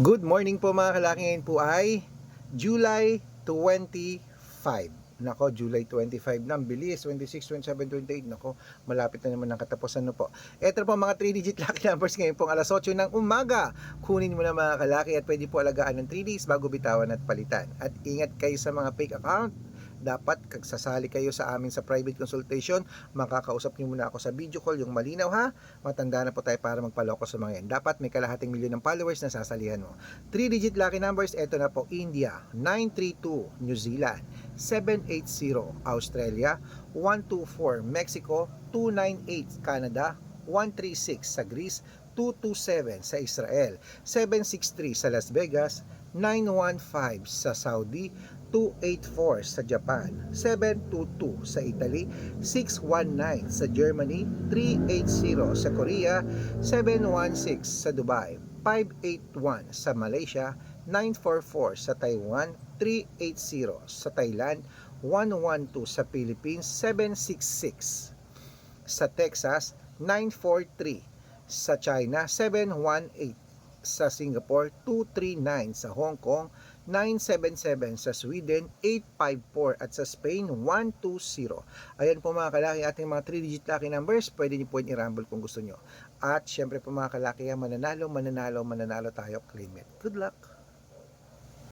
Good morning po mga kalaki. Ngayon po ay July 25. Nako, July 25 na. Ang bilis. 26, 27, 28. Nako, malapit na naman ang katapusan no po. Ito po mga 3-digit lucky numbers ngayon pong alas 8 ng umaga. Kunin mo na mga kalaki at pwede po alagaan ng 3 days bago bitawan at palitan. At ingat kayo sa mga fake account. Dapat kagsasali kayo sa amin sa private consultation, makakausap niyo muna ako sa video call, yung malinaw ha. Matanda na po tayo para magpaloko sa mga yan. Dapat may kalahating milyon ng followers na sasalihan mo. 3-digit lucky numbers, eto na po: India 932, New Zealand 780, Australia 124, Mexico 298, Canada 136, sa Greece 227, sa Israel 763, sa Las Vegas 915, sa Saudi 284, sa Japan 722, sa Italy 619, sa Germany 380, sa Korea 716, sa Dubai 581, sa Malaysia 944, sa Taiwan 380, sa Thailand 112, sa Philippines 766, sa Texas 943, sa China 718, sa Singapore 239, sa Hong Kong 977, sa Sweden 854, at sa Spain 120. Ayan po mga kalaki ating mga 3-digit lucky numbers. Pwede niyo po i-rumble kung gusto niyo. At syempre po mga kalaki, mananalo tayo, claim it. Good luck!